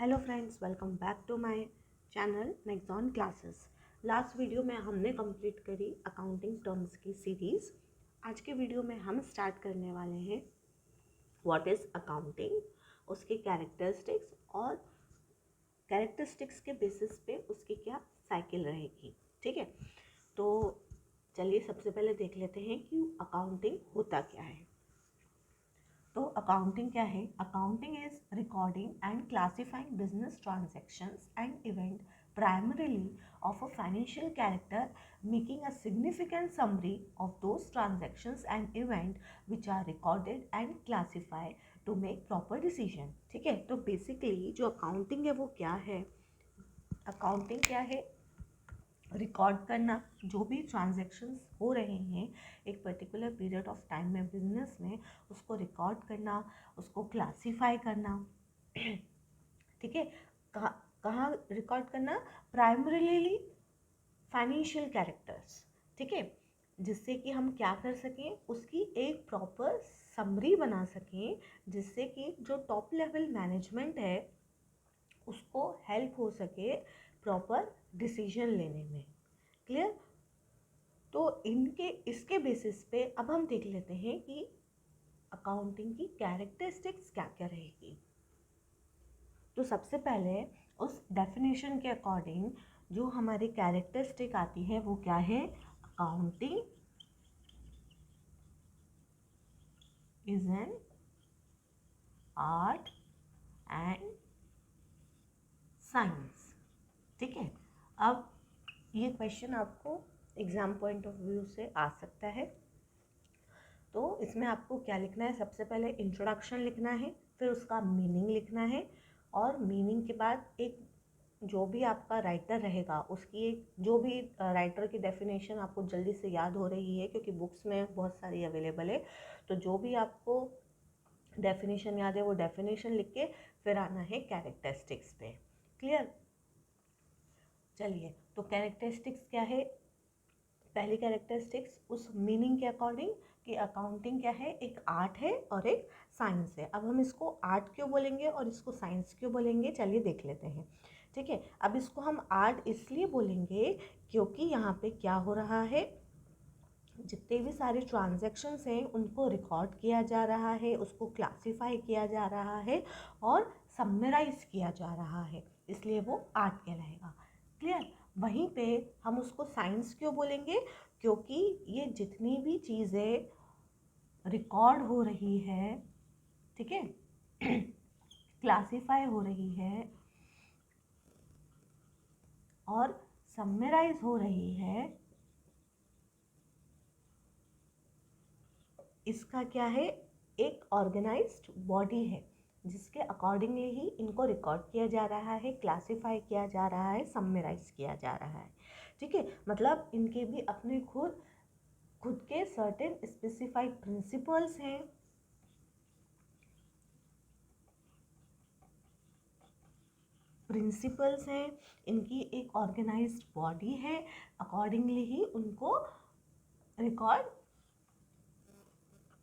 Hello friends, welcome back to my channel Nexon classes. Last video में हमने complete करी accounting terms की series. आज के वीडियो में हम स्टार्ट करने वाले हैं व्हाट इज़ अकाउंटिंग, उसके कैरेक्टरिस्टिक्स और कैरेक्टरिस्टिक्स के बेसिस पे उसकी क्या साइकिल रहेगी। ठीक है, तो चलिए सबसे पहले देख लेते हैं कि अकाउंटिंग होता क्या है। तो अकाउंटिंग क्या है? Accounting is recording and classifying business transactions and event primarily of a financial character, making a significant summary of those transactions and event which are recorded and classified to make proper decision। ठीक है, तो basically जो accounting है वो क्या है? Accounting क्या है? रिकॉर्ड करना, जो भी ट्रांजैक्शंस हो रहे हैं एक पर्टिकुलर पीरियड ऑफ टाइम में बिजनेस में, उसको रिकॉर्ड करना, उसको क्लासीफाई करना। ठीक है, कहाँ रिकॉर्ड करना? Primarily financial characters. ठीक है, जिससे कि हम क्या कर सकें, उसकी एक प्रॉपर समरी बना सकें, जिससे कि जो टॉप लेवल मैनेजमेंट है उसको हेल्प हो सके प्रॉपर डिसीजन लेने में। क्लियर? तो इसके बेसिस पे अब हम देख लेते हैं कि अकाउंटिंग की कैरेक्टरिस्टिक्स क्या क्या रहेगी। तो सबसे पहले उस डेफिनेशन के अकॉर्डिंग जो हमारी कैरेक्टरिस्टिक आती है वो क्या है? Accounting is an art and science. ठीक है, अब ये क्वेश्चन आपको एग्जाम पॉइंट ऑफ व्यू से आ सकता है। तो इसमें आपको क्या लिखना है? सबसे पहले इंट्रोडक्शन लिखना है, फिर उसका मीनिंग लिखना है, और मीनिंग के बाद एक जो भी आपका राइटर रहेगा उसकी एक जो भी राइटर की डेफिनेशन आपको जल्दी से याद हो रही है, क्योंकि बुक्स में बहुत सारी अवेलेबल है, तो जो भी आपको डेफिनेशन याद है वो डेफिनेशन लिख के फिर आना है कैरेक्टरिस्टिक्स पे। क्लियर? चलिए, तो कैरेक्टरिस्टिक्स क्या है? पहली कैरेक्टरिस्टिक्स उस मीनिंग के अकॉर्डिंग कि अकाउंटिंग क्या है, एक आर्ट है और एक साइंस है। अब हम इसको आर्ट क्यों बोलेंगे और इसको साइंस क्यों बोलेंगे, चलिए देख लेते हैं। ठीक है, अब इसको हम आर्ट इसलिए बोलेंगे क्योंकि यहाँ पे क्या हो रहा है, जितने भी सारे ट्रांजैक्शंस हैं उनको रिकॉर्ड किया जा रहा है, उसको क्लासिफाई किया जा रहा है और समराइज किया जा रहा है, इसलिए वो आर्ट कहलाएगा। क्लियर? वहीं पे हम उसको साइंस क्यों बोलेंगे? क्योंकि ये जितनी भी चीज़ें रिकॉर्ड हो रही है, ठीक है, क्लासिफाई हो रही है और समराइज हो रही है, इसका क्या है? एक ऑर्गेनाइज्ड बॉडी है जिसके अकॉर्डिंगली ही इनको रिकॉर्ड किया जा रहा है, क्लासिफाई किया जा रहा है, समराइज किया जा रहा है। ठीक है, मतलब इनके भी अपने खुद के सर्टेन स्पेसिफाइड प्रिंसिपल्स हैं, इनकी एक ऑर्गेनाइज्ड बॉडी है, अकॉर्डिंगली ही उनको रिकॉर्ड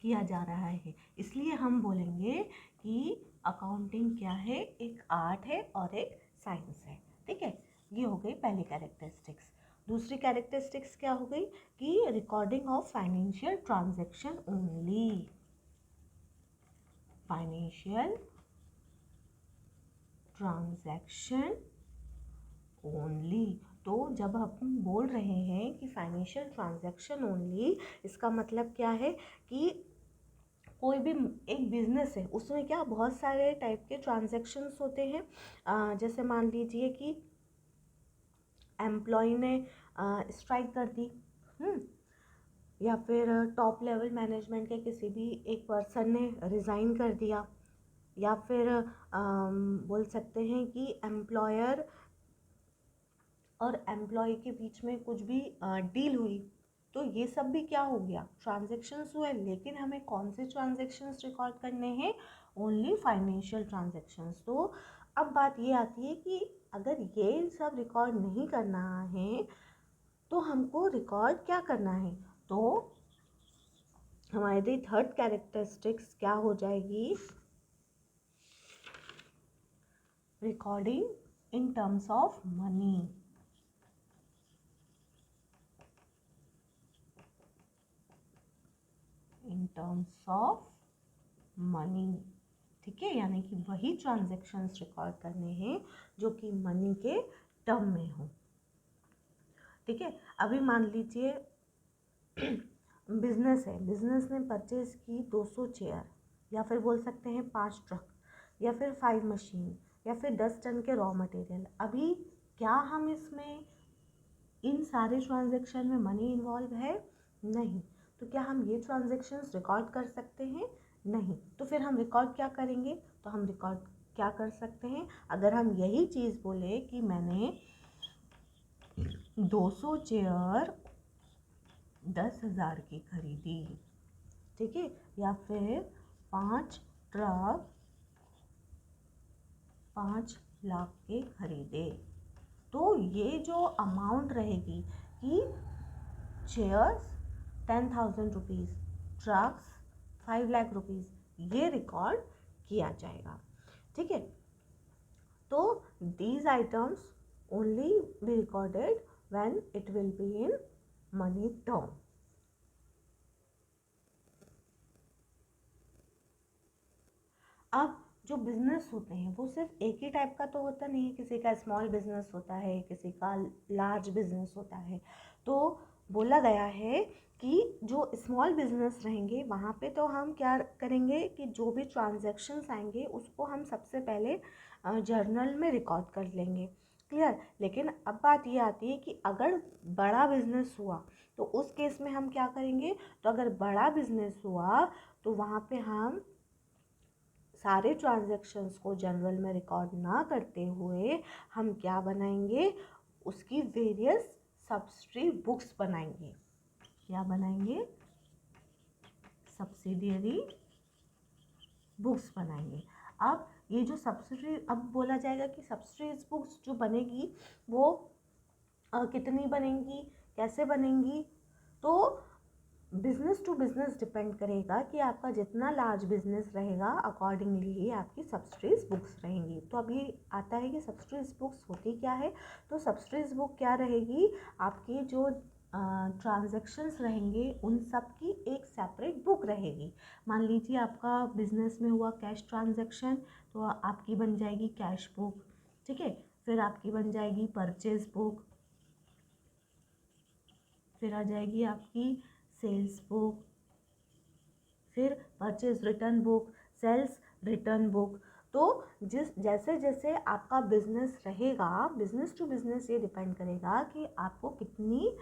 किया जा रहा है। इसलिए हम बोलेंगे कि अकाउंटिंग क्या है? एक आर्ट है और एक साइंस है। ठीक है, ये हो गई पहली कैरेक्टरिस्टिक्स। दूसरी कैरेक्टरिस्टिक्स क्या हो गई कि recording of financial transaction only. Financial transaction only. तो जब हम बोल रहे हैं कि फाइनेंशियल ट्रांजैक्शन ओनली, इसका मतलब क्या है कि कोई भी एक बिजनेस है उसमें क्या बहुत सारे टाइप के ट्रांजैक्शंस होते हैं। जैसे मान लीजिए कि एम्प्लॉय ने स्ट्राइक कर दी, या फिर टॉप लेवल मैनेजमेंट के किसी भी एक पर्सन ने रिज़ाइन कर दिया, या फिर बोल सकते हैं कि एम्प्लॉयर और एम्प्लॉय के बीच में कुछ भी डील हुई, तो ये सब भी क्या हो गया? ट्रांजैक्शंस हुए। लेकिन हमें कौन से ट्रांजैक्शंस रिकॉर्ड करने हैं? Only financial transactions. तो अब बात ये आती है कि अगर ये सब रिकॉर्ड नहीं करना है तो हमको रिकॉर्ड क्या करना है? तो हमारी थर्ड कैरेक्टरिस्टिक्स क्या हो जाएगी? recording in terms of money. In terms of money, ठीक है, यानी कि वही ट्रांजेक्शन्स रिकॉर्ड करने हैं जो कि मनी के टर्म में हो। ठीक है, अभी मान लीजिए बिजनेस है, बिजनेस ने परचेज की 200 चेयर, या फिर बोल सकते हैं 5 ट्रक, या फिर 5 मशीन, या फिर 10 टन के रॉ मटेरियल। अभी क्या हम इसमें इन सारे ट्रांजेक्शन में मनी इन्वॉल्व है? नहीं। तो क्या हम ये ट्रांजेक्शन्स रिकॉर्ड कर सकते हैं? नहीं। तो फिर हम रिकॉर्ड क्या करेंगे? तो हम रिकॉर्ड क्या कर सकते हैं? अगर हम यही चीज़ बोले कि मैंने 200 चेयर 10,000 की खरीदी, ठीक है, या फिर 5 ट्रक 5 लाख के खरीदे, तो ये जो अमाउंट रहेगी कि chairs 10,000 rupees, trucks 5 lakh rupees, ये रिकॉर्ड किया जाएगा। ठीक है, तो these items only be recorded when it will be in money term. अब जो बिजनेस होते हैं वो सिर्फ एक ही टाइप का तो होता नहीं है, किसी का स्मॉल बिजनेस होता है, किसी का लार्ज बिजनेस होता है। तो बोला गया है कि जो स्मॉल बिजनेस रहेंगे वहाँ पे तो हम क्या करेंगे कि जो भी ट्रांजैक्शंस आएंगे उसको हम सबसे पहले जर्नल में रिकॉर्ड कर लेंगे। क्लियर। लेकिन अब बात ये आती है कि अगर बड़ा बिजनेस हुआ तो उस केस में हम क्या करेंगे? तो अगर बड़ा बिजनेस हुआ तो वहाँ पे हम सारे ट्रांजैक्शंस को जनरल में रिकॉर्ड ना करते हुए हम क्या बनाएंगे? उसकी वेरियस सब्सिडरी बुक्स बनाएंगे। क्या बनाएंगे? सब्सिडियरी बुक्स बनाएंगे। अब ये जो सब्सिडरी, अब बोला जाएगा कि सब्सिडरी बुक्स जो बनेगी वो कितनी बनेंगी, कैसे बनेंगी? तो बिजनेस टू बिजनेस डिपेंड करेगा कि आपका जितना लार्ज बिजनेस रहेगा अकॉर्डिंगली ही आपकी सब्सिडीज बुक्स रहेंगी। तो अभी आता है कि सब्सिडीज बुक्स होती क्या है। तो सब्सिडीज बुक क्या रहेगी? आपकी जो ट्रांजैक्शंस रहेंगे उन सब की एक सेपरेट बुक रहेगी। मान लीजिए आपका बिजनेस में हुआ कैश ट्रांजैक्शन, तो आपकी बन जाएगी कैश बुक। ठीक है, फिर आपकी बन जाएगी परचेज बुक, फिर आ जाएगी आपकी सेल्स बुक, फिर purchase return book, sales return book. तो जैसे जैसे आपका बिजनेस रहेगा, बिजनेस टू बिजनेस ये डिपेंड करेगा कि आपको कितनी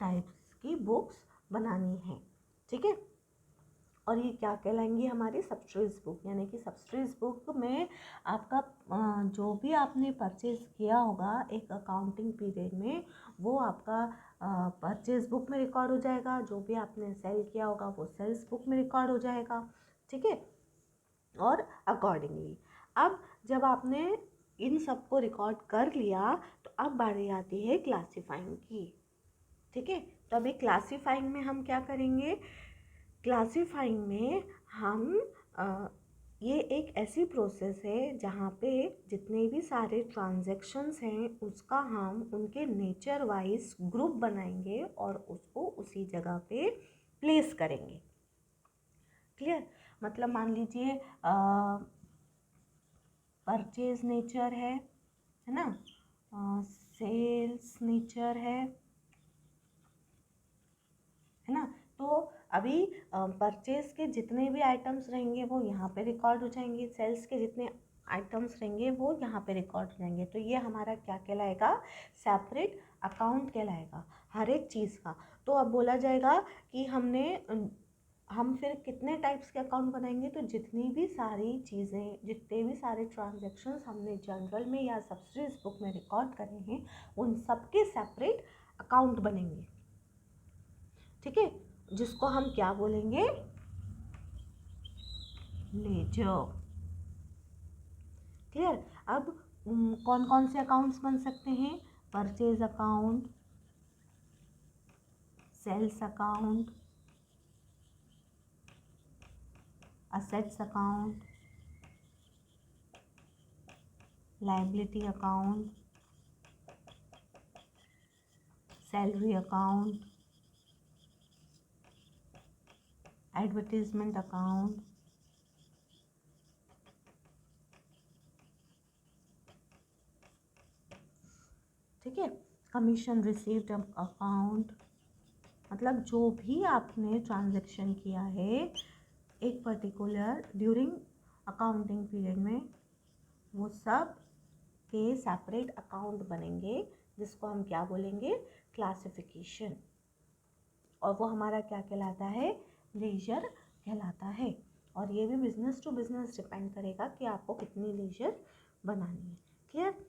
टाइप्स की बुक्स बनानी है। ठीक है, और ये क्या कहलाएंगी? हमारी सब्सिडीज बुक। यानी कि सब्सिडीज बुक में आपका जो भी आपने परचेज किया होगा एक अकाउंटिंग पीरियड में, वो आपका परचेज बुक में रिकॉर्ड हो जाएगा। जो भी आपने सेल किया होगा वो सेल्स बुक में रिकॉर्ड हो जाएगा। ठीक है, और अकॉर्डिंगली अब जब आपने इन सबको रिकॉर्ड कर लिया तो अब बारी आती है क्लासीफाइंग की। ठीक है, तो अभी क्लासीफाइंग में हम क्या करेंगे? क्लासीफाइंग में हम ये एक ऐसी प्रोसेस है जहाँ पे जितने भी सारे ट्रांजैक्शंस हैं उसका हम उनके नेचर वाइज ग्रुप बनाएंगे और उसको उसी जगह पे प्लेस करेंगे। क्लियर। मतलब मान लीजिए परचेज नेचर है ना, सेल्स नेचर है ना। तो अभी परचेज के जितने भी आइटम्स रहेंगे वो यहाँ पे रिकॉर्ड हो जाएंगे, सेल्स के जितने आइटम्स रहेंगे वो यहाँ पे रिकॉर्ड हो जाएंगे। तो ये हमारा क्या कहलाएगा? सेपरेट अकाउंट कहलाएगा हर एक चीज़ का। तो अब बोला जाएगा कि हम फिर कितने टाइप्स के अकाउंट बनाएंगे? तो जितनी भी सारी चीज़ें, जितने भी सारे ट्रांजैक्शंस हमने जनरल में या सब्सिडीज बुक में रिकॉर्ड करे हैं उन सब के सेपरेट अकाउंट बनेंगे। ठीक है, जिसको हम क्या बोलेंगे? लेजर। क्लियर। अब कौन कौन से अकाउंट्स बन सकते हैं? Purchase account, sales account, assets account, liability account, salary account, advertisement account, ठीक है, कमीशन रिसीव्ड अकाउंट, मतलब जो भी आपने ट्रांजैक्शन किया है एक पर्टिकुलर ड्यूरिंग अकाउंटिंग पीरियड में, वो सब के सेपरेट अकाउंट बनेंगे, जिसको हम क्या बोलेंगे, क्लासिफिकेशन। और वो हमारा क्या कहलाता है, लेजर कहलाता है। और ये भी बिजनेस टू बिजनेस डिपेंड करेगा कि आपको कितनी लेजर बनानी है। क्लियर।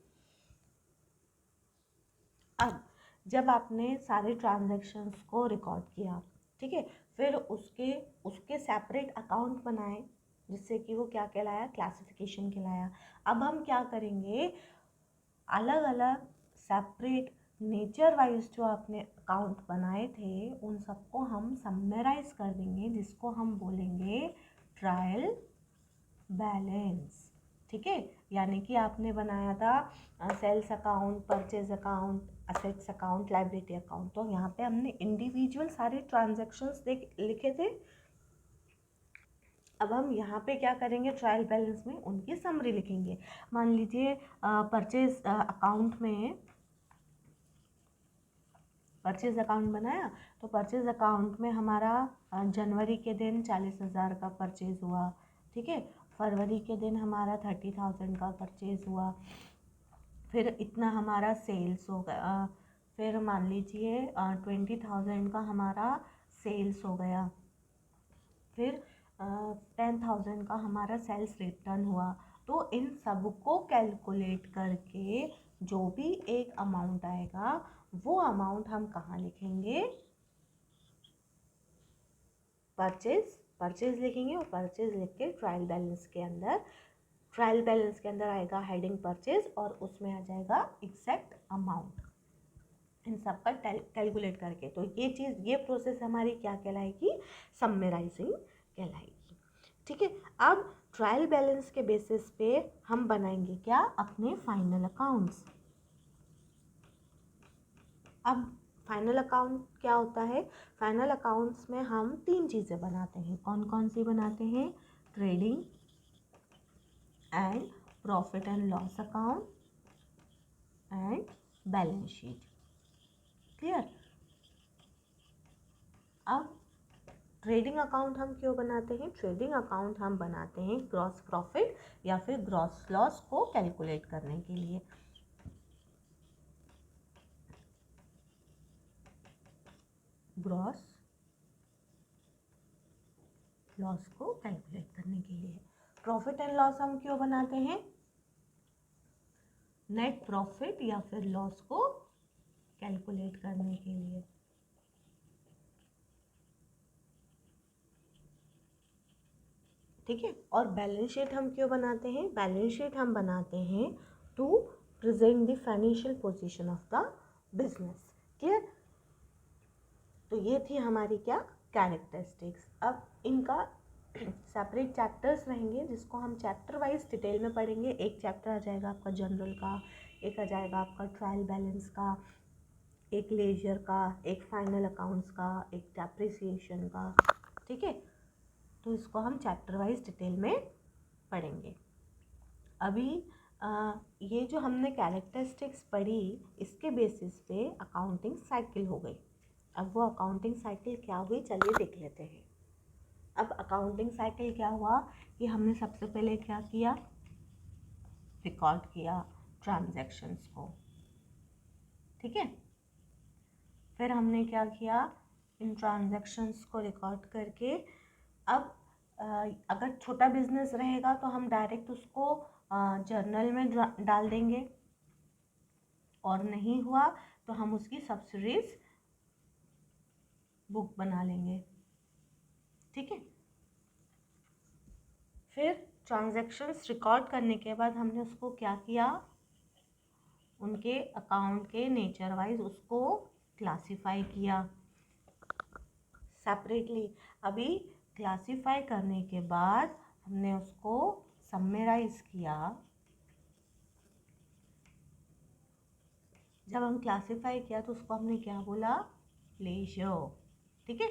अब जब आपने सारे ट्रांजैक्शंस को रिकॉर्ड किया, ठीक है, फिर उसके उसके सेपरेट अकाउंट बनाए, जिससे कि वो क्या कहलाया, क्लासिफिकेशन कहलाया। अब हम क्या करेंगे, अलग अलग सेपरेट नेचर वाइज जो आपने अकाउंट बनाए थे उन सबको हम समराइज कर देंगे, जिसको हम बोलेंगे ट्रायल बैलेंस। ठीक है, यानी कि आपने बनाया था sales account, purchase account, assets account, liability account, तो यहाँ पे हमने इंडिविजुअल सारे ट्रांजैक्शंस लिखे थे। अब हम यहाँ पे क्या करेंगे, ट्रायल बैलेंस में उनकी समरी लिखेंगे। मान लीजिए परचेज अकाउंट में परचेज अकाउंट बनाया, तो परचेज अकाउंट में हमारा जनवरी के दिन 40,000 का परचेज हुआ, ठीक है, फरवरी के दिन हमारा 30,000 का परचेज हुआ, फिर इतना हमारा सेल्स हो गया, फिर मान लीजिए 20,000 का हमारा सेल्स हो गया, फिर 10,000 का हमारा सेल्स रिटर्न हुआ। तो इन सब को कैलकुलेट करके जो भी एक अमाउंट आएगा वो अमाउंट हम कहाँ लिखेंगे, परचेज लिखेंगे। और परचेज लिख के ट्रायल बैलेंस के अंदर आएगा हेडिंग परचेज, और उसमें आ जाएगा एग्जैक्ट अमाउंट इन सब का कैलकुलेट करके। तो ये प्रोसेस हमारी क्या कहलाएगी, समराइजिंग कहलाएगी। ठीक है, अब ट्रायल बैलेंस के बेसिस पे हम बनाएंगे क्या, अपने फाइनल अकाउंट्स। अब फाइनल अकाउंट क्या होता है, फाइनल अकाउंट्स में हम 3 चीज़ें बनाते हैं। कौन कौन सी बनाते हैं, trading and profit and loss account and balance sheet. Clear. अब ट्रेडिंग अकाउंट हम क्यों बनाते हैं, ट्रेडिंग अकाउंट हम बनाते हैं ग्रॉस प्रॉफिट या फिर ग्रॉस लॉस को कैलकुलेट करने के लिए। ग्रॉस लॉस को कैलकुलेट करने के लिए। प्रॉफिट एंड लॉस हम क्यों बनाते हैं, नेट प्रॉफिट या फिर लॉस को कैलकुलेट करने के लिए। ठीक है, और बैलेंस शीट हम क्यों बनाते हैं, बैलेंस शीट हम बनाते हैं to present the financial position of the business. Clear. तो ये थी हमारी क्या, कैरेक्टरिस्टिक्स। अब इनका सेपरेट चैप्टर्स रहेंगे, जिसको हम चैप्टर वाइज डिटेल में पढ़ेंगे। एक चैप्टर आ जाएगा आपका जनरल का, एक आ जाएगा आपका ट्रायल बैलेंस का, एक लेजर का, एक फाइनल अकाउंट्स का, एक डेप्रिसिएशन का। ठीक है, तो इसको हम चैप्टर वाइज डिटेल में पढ़ेंगे। अभी ये जो हमने कैरेक्टरिस्टिक्स पढ़ी, इसके बेसिस पे अकाउंटिंग साइकिल हो गई। अब वो अकाउंटिंग साइकिल क्या हुई, चलिए देख लेते हैं। अब अकाउंटिंग साइकिल क्या हुआ कि हमने सबसे पहले क्या किया, रिकॉर्ड किया ट्रांजैक्शंस को। ठीक है, फिर हमने क्या किया, इन ट्रांजैक्शंस को रिकॉर्ड करके अब अगर छोटा बिजनेस रहेगा तो हम डायरेक्ट उसको जर्नल में डाल देंगे, और नहीं हुआ तो हम उसकी सब्सिडीज बुक बना लेंगे। ठीक है, फिर ट्रांजैक्शंस रिकॉर्ड करने के बाद हमने उसको क्या किया, उनके अकाउंट के नेचर वाइज उसको क्लासिफाई किया सेपरेटली। अभी क्लासिफाई करने के बाद हमने उसको समराइज किया जब हम क्लासीफाई किया तो उसको हमने क्या बोला, लेजर, ठीक है।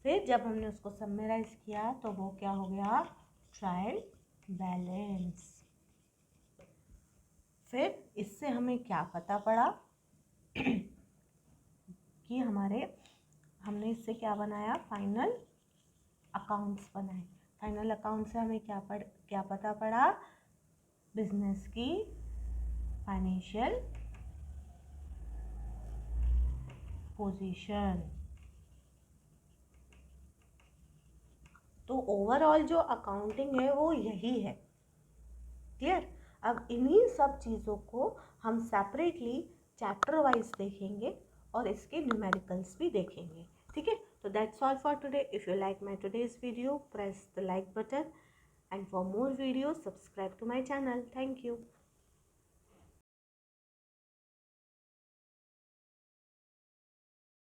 फिर जब हमने उसको समराइज किया तो वो क्या हो गया, ट्रायल बैलेंस। फिर इससे हमें क्या पता पड़ा कि हमने इससे क्या बनाया, फाइनल अकाउंट्स बनाए। फाइनल अकाउंट से हमें क्या पता पड़ा, बिजनेस की फाइनेंशियल पोजीशन। तो ओवरऑल जो अकाउंटिंग है वो यही है, क्लियर। अब इन्हीं सब चीज़ों को हम सेपरेटली चैप्टर वाइज देखेंगे और इसके न्यूमेरिकल्स भी देखेंगे, ठीक है। तो that's all for today. If you like my today's video, press the like button, and for more videos subscribe to my channel. Thank you.